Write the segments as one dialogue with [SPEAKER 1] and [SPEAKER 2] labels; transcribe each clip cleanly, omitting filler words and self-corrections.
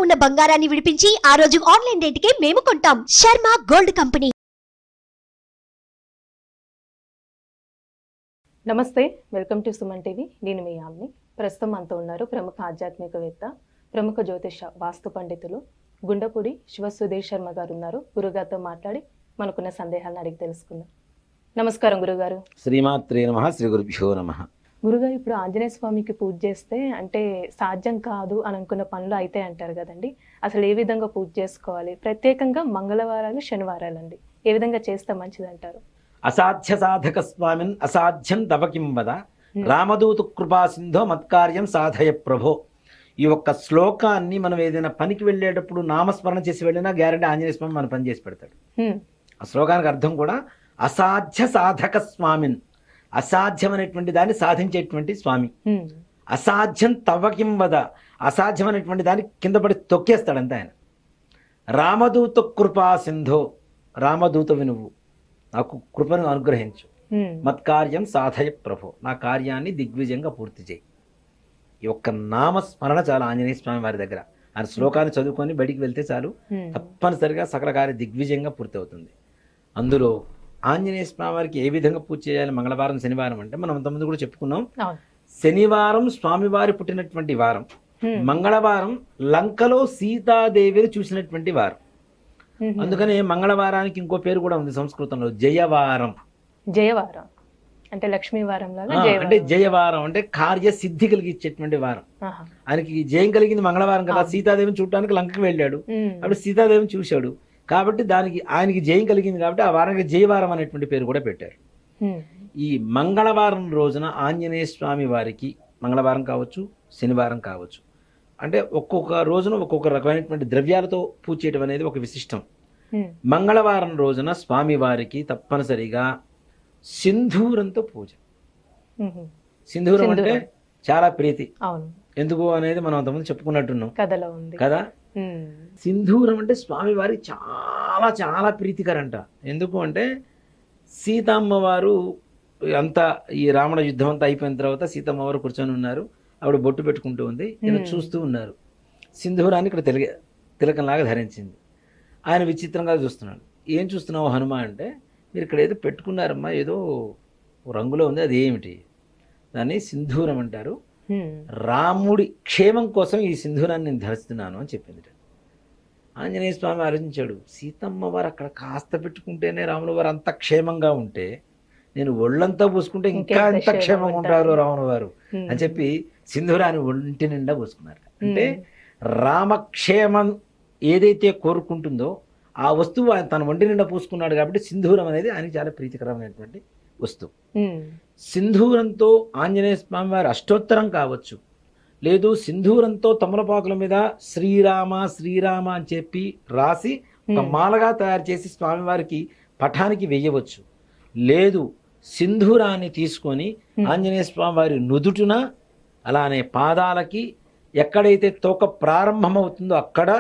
[SPEAKER 1] ఉన్న బంగారాన్ని విడిపించి ఆ రోజు ఆన్లైన్ రేటుకే మేము కొంటాం. Sharma gold company.
[SPEAKER 2] నమస్తే, వెల్కమ్ టు సుమన్ టీవీ. నేను మీ యామ్ని. ప్రస్తుతం మనతో ఉన్నారు ప్రముఖ ఆధ్యాత్మికవేత్త, ప్రముఖ జ్యోతిష వాస్తు పండితులు గుండపూడి శివ సుధీర్ శర్మ గారు ఉన్నారు. గురుగారితో మాట్లాడి మనకున్న సందేహాలను అడిగి తెలుసుకుందాం. నమస్కారం గురుగారు.
[SPEAKER 3] శ్రీమాత్రే నమః. శ్రీ గురుభ్యో నమః.
[SPEAKER 2] గురుగారు, ఇప్పుడు ఆంజనేయ స్వామికి పూజ చేస్తే అంటే సాధ్యం కాదు అని అనుకున్న పనులు అయితే అంటారు కదండి, అసలు ఏ విధంగా పూజ చేసుకోవాలి? ప్రత్యేకంగా మంగళవారాలు, శనివారాలు అండి, ఏ విధంగా చేస్తే మంచిది అంటారు?
[SPEAKER 3] అసాధ్య సాధక స్వామిన్ అసాధ్యం తవ కిం వద, రామదూత కృపా సింధో మత్కార్యం సాధయ ప్రభో. ఈ ఒక్క శ్లోకాన్ని మనం ఏదైనా పనికి వెళ్ళేటప్పుడు నామస్మరణ చేసి వెళ్ళినా గ్యారెంటీ ఆంజనేయ స్వామి మన పని చేసి పెడతాడు. ఆ శ్లోకానికి అర్థం కూడా అసాధ్య సాధక స్వామిన్, అసాధ్యమైనటువంటి దాన్ని సాధించేటువంటి స్వామి. అసాధ్యం తవ కిం వద, అసాధ్యమైనటువంటి దాన్ని కింద పడి తొక్కేస్తాడంతే ఆయన. రామదూత కృపా సింధో, రామదూతవి నువ్వు, నాకు కృపను అనుగ్రహించు. మత్కార్యం సాధయ ప్రభో, నా కార్యాన్ని దిగ్విజయంగా పూర్తి చేయి. ఈ ఒక్క నామస్మరణ చాలా ఆంజనేయ స్వామి వారి దగ్గర. ఆయన శ్లోకాన్ని చదువుకొని బయటికి వెళ్తే చాలు, తప్పనిసరిగా సకల కార్య దిగ్విజయంగా పూర్తి అవుతుంది. అందులో ఆంజనేయ స్వామి వారికి ఏ విధంగా పూజ చేయాలి? మంగళవారం, శనివారం అంటే మనం అంతకుముందు కూడా చెప్పుకున్నాం. శనివారం స్వామివారి పుట్టినటువంటి వారం, మంగళవారం లంకలో సీతాదేవిని చూసినటువంటి వారం. అందుకనే మంగళవారానికి ఇంకో పేరు కూడా ఉంది సంస్కృతంలో, జయవారం.
[SPEAKER 2] జయవారం అంటే లక్ష్మీవారం లాగా,
[SPEAKER 3] అంటే జయవారం అంటే కార్య సిద్ధి కలిగించేటువంటి వారం. ఆయనకి జయం కలిగింది మంగళవారం కదా, సీతాదేవిని చూడటానికి లంకకి వెళ్ళాడు. అప్పుడు సీతాదేవిని చూశాడు కాబట్టి దానికి ఆయనకి జయం కలిగింది కాబట్టి ఆ వారానికి జయవారం అనేటువంటి పేరు కూడా పెట్టారు. ఈ మంగళవారం రోజున ఆంజనేయ స్వామి వారికి, మంగళవారం కావచ్చు, శనివారం కావచ్చు, అంటే ఒక్కొక్క రోజున ఒక్కొక్క రకమైనటువంటి ద్రవ్యాలతో పూజ చేయడం అనేది ఒక విశిష్టం. మంగళవారం రోజున స్వామి వారికి తప్పనిసరిగా సింధూరంతో పూజ. సింధూరం అంటే చాలా ప్రీతి. ఎందుకు అనేది మనం అంతకుముందు చెప్పుకున్నట్టున్నాం కదా. సింధూరం అంటే స్వామి వారికి చాలా చాలా ప్రీతికరంట. ఎందుకు అంటే సీతమ్మ వారు అంతా ఈ రావణ యుద్ధం అంతా అయిపోయిన తర్వాత సీతమ్మ వారు కూర్చొని ఉన్నారు. ఆవిడ బొట్టు పెట్టుకుంటూ ఉంది, ఇలా చూస్తూ ఉన్నారు. సింధూరాన్ని ఇక్కడ తిలకంలాగా ధరించింది. ఆయన విచిత్రంగా చూస్తున్నాడు. ఏం చూస్తున్నావు హనుమ అంటే, మీరు ఇక్కడ ఏదో పెట్టుకున్నారమ్మా, ఏదో రంగులో ఉంది, అది ఏమిటి? దాన్ని సింధూరం అంటారు. రాముడి క్షేమం కోసం ఈ సింధూరాన్ని నేను ధరిస్తున్నాను అని చెప్పింది. ఆంజనేయ స్వామి ఆలోచించాడు, సీతమ్మ వారు అక్కడ కాస్త పెట్టుకుంటేనే రాముల వారు అంత క్షేమంగా ఉంటే, నేను ఒళ్ళంతా పూసుకుంటే ఇంకా ఎంత క్షేమంగా ఉంటారు రాముల వారు అని చెప్పి సింధూరాన్ని ఒంటి నిండా పూసుకున్నారు. అంటే రామక్షేమం ఏదైతే కోరుకుంటుందో ఆ వస్తువు ఆయన తన ఒంటి నిండా పూసుకున్నాడు కాబట్టి సింధూరం అనేది ఆయనకి చాలా ప్రీతికరమైనటువంటి వస్తువు. సింధూరంతో ఆంజనేయ స్వామి వారి అష్టోత్తరం కావచ్చు, లేదు సింధూరంతో తమలపాకుల మీద శ్రీరామ శ్రీరామ అని చెప్పి రాసి ఒక మాలగా తయారు చేసి స్వామివారికి పఠానికి వేయవచ్చు. లేదు సింధూరాన్ని తీసుకొని ఆంజనేయ స్వామి వారి నుదుటున, అలానే పాదాలకి ఎక్కడైతే తోక ప్రారంభమవుతుందో అక్కడ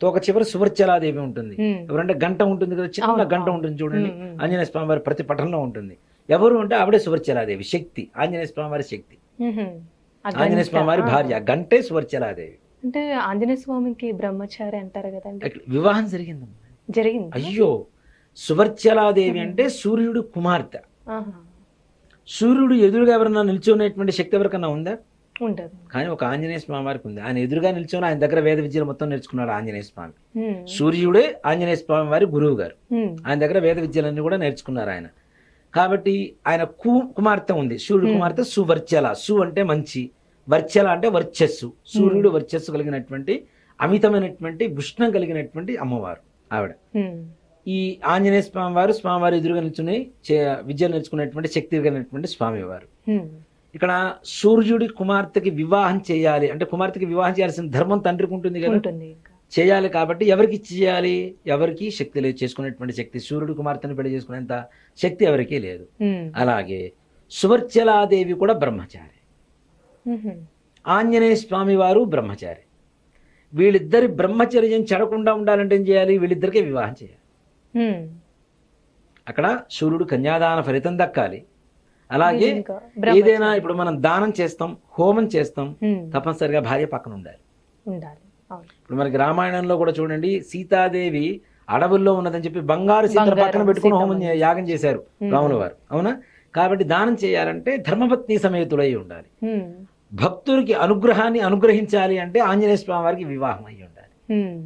[SPEAKER 3] తోక చివర సువర్చలాదేవి ఉంటుంది. ఎవరంటే గంట ఉంటుంది కదా, చిన్న గంట ఉంటుంది చూడండి, ఆంజనేయ స్వామి వారి ప్రతి పఠంలో ఉంటుంది. ఎవరు అంటే ఆవిడే సువర్చలాదేవి, శక్తి, ఆంజనేయ స్వామి వారి శక్తి, ఆంజనేయ స్వామి వారి భార్య గంటే సువర్చలాదేవి.
[SPEAKER 2] అంటే ఆంజనేయ స్వామికి బ్రహ్మచారి అంటారు కదండి,
[SPEAKER 3] వివాహం జరిగింది. అయ్యో, సువర్చలాదేవి అంటే సూర్యుడు కుమార్తె. సూర్యుడు ఎదురుగా ఎవరన్నా నిల్చునేటువంటి శక్తి ఎవరికన్నా ఉందా?
[SPEAKER 2] ఉండదు.
[SPEAKER 3] కానీ ఒక ఆంజనేయ స్వామి వారికి ఉంది. ఆయన ఎదురుగా నిల్చొని ఆయన దగ్గర వేద విద్యలు మొత్తం నేర్చుకున్నాడు ఆంజనేయ స్వామి. సూర్యుడే ఆంజనేయ స్వామి వారి గురువు గారు. ఆయన దగ్గర వేద విద్యలన్నీ కూడా నేర్చుకున్నారు ఆయన. కాబట్టి ఆయన కుమార్తె ఉంది, సూర్యుడు కుమార్తె సువర్చల. సు అంటే మంచి, వర్చల అంటే వర్చస్సు. సూర్యుడు వర్చస్సు కలిగినటువంటి, అమితమైనటువంటి ఉష్ణం కలిగినటువంటి అమ్మవారు ఆవిడ. ఈ ఆంజనేయ స్వామి వారు స్వామివారి ఎదురుగా నిల్చుని విద్యలు నేర్చుకునేటువంటి శక్తి కలిగినటువంటి స్వామివారు. ఇక్కడ సూర్యుడి కుమార్తెకి వివాహం చేయాలి అంటే, కుమార్తెకి వివాహం చేయాల్సిన ధర్మం తండ్రికి ఉంటుంది కదా, చేయాలి. కాబట్టి ఎవరికి చేయాలి? ఎవరికి శక్తి లేదు చేసుకునేటువంటి శక్తి. సూర్యుడి కుమార్తెను పెళ్లి చేసుకునేంత శక్తి ఎవరికీ లేదు. అలాగే సువర్చలాదేవి కూడా బ్రహ్మచారి, ఆంజనేయ స్వామి వారు బ్రహ్మచారి. వీళ్ళిద్దరి బ్రహ్మచర్యం చెడకుండా ఉండాలంటే ఏం చేయాలి? వీళ్ళిద్దరికే వివాహం చేయాలి. అక్కడ సూర్యుడు కన్యాదాన ఫలితం దక్కాలి. అలాగే ఏదైనా ఇప్పుడు మనం దానం చేస్తాం, హోమం చేస్తాం, తప్పనిసరిగా భార్య పక్కన ఉండాలి.
[SPEAKER 2] ఉండాలి. అవును.
[SPEAKER 3] ఇప్పుడు మనకి రామాయణంలో కూడా చూడండి, సీతాదేవి అడవుల్లో ఉన్నదని చెప్పి బంగారు సీతను
[SPEAKER 2] బంగారం
[SPEAKER 3] పక్కన పెట్టుకుని హోమం
[SPEAKER 2] సీతమ్మని
[SPEAKER 3] యాగం చేశారు రాముల వారు, అవునా? కాబట్టి దానం చేయాలంటే ధర్మపత్ని సమేతుడై ఉండాలి.
[SPEAKER 2] ఉమ్,
[SPEAKER 3] భక్తుడికి అనుగ్రహాన్ని అనుగ్రహించాలి అంటే ఆంజనేయ స్వామి వారికి వివాహం అయి ఉండాలి.
[SPEAKER 2] ఉమ్,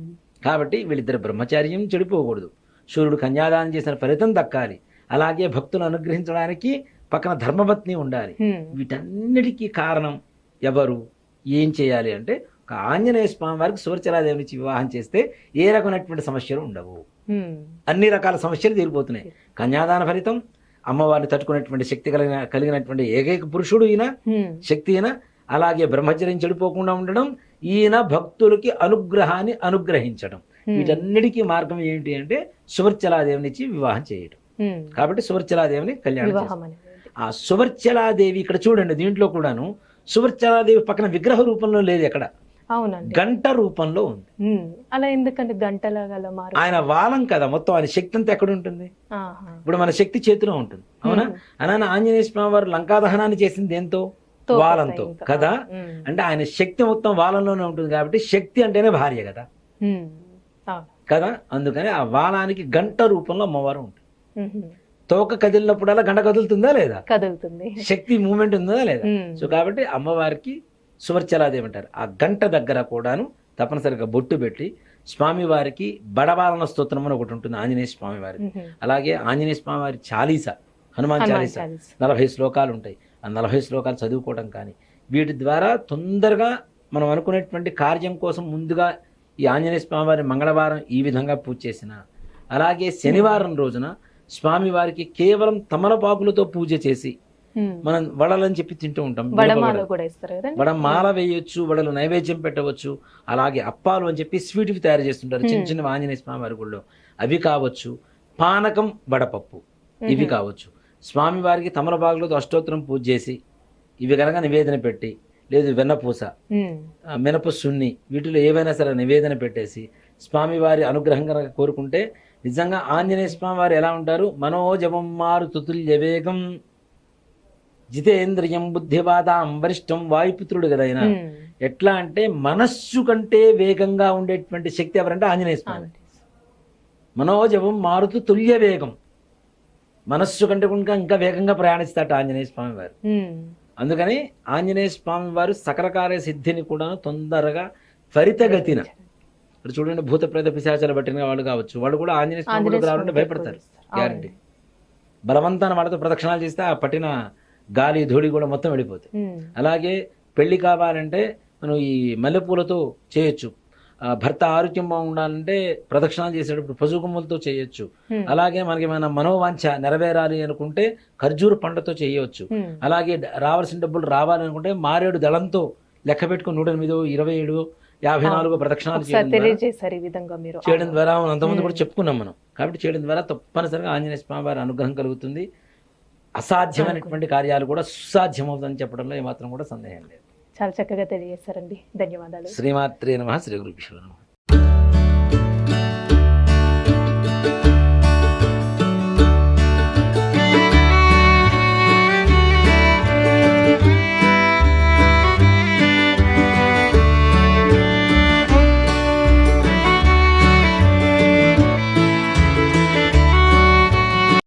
[SPEAKER 3] కాబట్టి వీళ్ళిద్దరు బ్రహ్మచార్యం చెడిపోకూడదు, సూర్యుడు కన్యాదానం చేసిన ఫలితం దక్కాలి, అలాగే భక్తులను అనుగ్రహించడానికి పక్కన ధర్మపత్ని ఉండాలి.
[SPEAKER 2] ఉమ్,
[SPEAKER 3] వీటన్నిటికీ కారణం ఎవరు, ఏం చేయాలి అంటే ఒక ఆంజనేయ స్వామి వారికి సువర్చలాదేవి నుంచి వివాహం చేస్తే ఏ రకమైనటువంటి సమస్యలు ఉండవు,
[SPEAKER 2] ఉమ్,
[SPEAKER 3] అన్ని రకాల సమస్యలు తీరిపోతున్నాయి. కన్యాదాన ఫలితం, అమ్మవారిని తట్టుకునేటువంటి శక్తి కలిగినటువంటి ఏకైక పురుషుడు ఈయన,
[SPEAKER 2] ఉమ్,
[SPEAKER 3] శక్తి ఈయన, అలాగే బ్రహ్మచర్యం చెడిపోకుండా ఉండడం, ఈయన భక్తులకి అనుగ్రహాన్ని అనుగ్రహించడం. వీటన్నిటికీ మార్గం ఏంటి అంటే సువర్చలాదేవినిచ్చి వివాహం చేయడం.
[SPEAKER 2] ఉమ్,
[SPEAKER 3] కాబట్టి సువర్చలాదేవిని కళ్యాణం
[SPEAKER 2] వివాహం
[SPEAKER 3] చేస్తారు.
[SPEAKER 2] అనేది.
[SPEAKER 3] ఆ సువర్చలాదేవి ఇక్కడ చూడండి, దీంట్లో కూడాను సువర్చలాదేవి పక్కన విగ్రహ రూపంలో లేదు, ఎక్కడ
[SPEAKER 2] అవునండి.
[SPEAKER 3] గంట రూపంలో ఉంది.
[SPEAKER 2] ఉమ్, అలా ఎందుకంటే గంటలాగా అలా మారు.
[SPEAKER 3] ఆయన వాలం కదా, మొత్తం ఆయన శక్తి అంతా ఎక్కడ ఉంటుంది?
[SPEAKER 2] ఆహా.
[SPEAKER 3] ఇప్పుడు మన శక్తి చేతిలో ఉంటుంది, అవునా? అలానే ఆంజనేయ స్వామి వారు లంకాదహనాన్ని చేసింది దేంతో?
[SPEAKER 2] తోకతో
[SPEAKER 3] వాలంతో
[SPEAKER 2] ఇంకా.
[SPEAKER 3] కదా.
[SPEAKER 2] ఉమ్,
[SPEAKER 3] అంటే ఆయన శక్తి మొత్తం వాలంలోనే ఉంటుంది కాబట్టి శక్తి అంటేనే భార్య కదా,
[SPEAKER 2] ఉమ్, అవును.
[SPEAKER 3] కదా. అందుకని ఆ వాలానికి గంట రూపంలో అమ్మవారు ఉంటుంది.
[SPEAKER 2] ఉహు,
[SPEAKER 3] తోక కదిలినప్పుడల్లా గంట కదులుతుందా లేదా?
[SPEAKER 2] కదులుతుంది.
[SPEAKER 3] శక్తి మూమెంట్ ఉందా లేదా?
[SPEAKER 2] ఉమ్,
[SPEAKER 3] సో కాబట్టి అమ్మవారికి సువర్చలాదేవి అంటారు. ఆ గంట దగ్గర కూడాను తప్పనిసరిగా బొట్టు పెట్టి స్వామివారికి బడబాలన స్తోత్రం అని ఒకటి ఉంటుంది ఆంజనేయ స్వామి వారికి.
[SPEAKER 2] ఉహు,
[SPEAKER 3] అలాగే ఆంజనేయ స్వామి వారి చాలీసా, హనుమాన్
[SPEAKER 2] హనుమాన్
[SPEAKER 3] చాలీసా
[SPEAKER 2] చాలీసా.
[SPEAKER 3] 40 శ్లోకాలు ఉంటాయి. ఆ 40 శ్లోకాలు చదువుకోవడం కానీ, వీటి ద్వారా తొందరగా మనం అనుకునేటువంటి కార్యం కోసం ముందుగా ఈ ఆంజనేయ స్వామి వారి మంగళవారం ఈ విధంగా పూజ చేసిన, అలాగే శనివారం రోజున స్వామివారికి కేవలం తమలపాకులతో పూజ చేసి,
[SPEAKER 2] ఉమ్,
[SPEAKER 3] మనం వడలని చెప్పి తింటూ ఉంటాం,
[SPEAKER 2] వడమాల కూడా ఇస్తారు కదండి.
[SPEAKER 3] వడ మాల వేయొచ్చు, వడలు నైవేద్యం పెట్టవచ్చు, అలాగే అప్పాలు అని చెప్పి స్వీట్వి తయారు చేస్తుంటారు చిన్న చిన్న ఆంజనేయ స్వామి వారి గుళ్ళో, అవి కావచ్చు, పానకం వడపప్పు ఇవి కావచ్చు. స్వామివారికి తమలపాకులతో అష్టోత్తరం పూజ చేసి ఇవి కనుక నివేదన పెట్టి, లేదు వెన్నపూస,
[SPEAKER 2] ఉమ్,
[SPEAKER 3] మినప సున్ని, వీటిలో ఏవైనా సరే నివేదన పెట్టేసి స్వామివారి అనుగ్రహం కనుక కోరుకుంటే నిజంగా ఆంజనేయ స్వామి వారు ఎలా ఉంటారు? మనోజవం మారు తుతుల్య వేగం జితేంద్రియం బుద్ధివాదాం వరిష్టం, వాయుపుత్రుడు కదా ఆయన.
[SPEAKER 2] ఉమ్,
[SPEAKER 3] ఎట్లా అంటే మనస్సు కంటే వేగంగా ఉండేటువంటి శక్తి ఎవరంటే ఆంజనేయ స్వామి. మనోజవం మారుతూ తుల్య వేగం, మనస్సు కంటే ఇంకా వేగంగా ప్రయాణిస్తాట ఆంజనేయ స్వామి వారు.
[SPEAKER 2] ఉమ్,
[SPEAKER 3] అందుకని ఆంజనేయ స్వామి వారు సకల కార్య సిద్ధిని కూడా తొందరగా త్వరితగతిన, ఇప్పుడు చూడండి భూత ప్రేత పిశాచాలు పట్టిన వాళ్ళు కావచ్చు, వాళ్ళు కూడా ఆంజనేయ స్వామి
[SPEAKER 2] ఆంజనేయ
[SPEAKER 3] గుడికి రావాలంటే
[SPEAKER 2] స్వామికి
[SPEAKER 3] భయపడతారు,
[SPEAKER 2] పూజిస్తారు.
[SPEAKER 3] గ్యారంటీ. బలవంతాన వాళ్ళతో ప్రదక్షిణాలు చేస్తే ఆ పట్టిన గాలి ధూళి కూడా మొత్తం వెళ్ళిపోతాయి.
[SPEAKER 2] ఉమ్,
[SPEAKER 3] అలాగే పెళ్లి కావాలంటే మనం ఈ మల్లెపూలతో చేయొచ్చు. భర్త ఆరోగ్యం బాగుండాలంటే ప్రదక్షిణాలు చేసేటప్పుడు పసుగుమ్మలతో చేయొచ్చు.
[SPEAKER 2] Hmm.
[SPEAKER 3] అలాగే మనకి మన మనోవాంఛ నెరవేరాలి అనుకుంటే ఖర్జూర పండుతో చేయవచ్చు. అలాగే రావాల్సిన డబ్బులు రావాలి అనుకుంటే మారేడు దళంతో లెక్క పెట్టుకుని 108, 27, 54 ప్రదక్షిణాలు చేయడం ద్వారా అంతమంది కూడా చెప్పుకున్నాం మనం. కాబట్టి చేయడం ద్వారా తప్పనిసరిగా ఆంజనేయ స్వామి వారి అనుగ్రహం కలుగుతుంది. అసాధ్యమైనటువంటి కార్యాలు కూడా సుసాధ్యమవుతుందని చెప్పడంలో ఏమాత్రం కూడా సందేహం లేదు.
[SPEAKER 2] చాలా చక్కగా తెలియజేశారండి. ధన్యవాదాలు.
[SPEAKER 3] శ్రీమాత్రే నమః. శ్రీ గురుభ్యో నమః.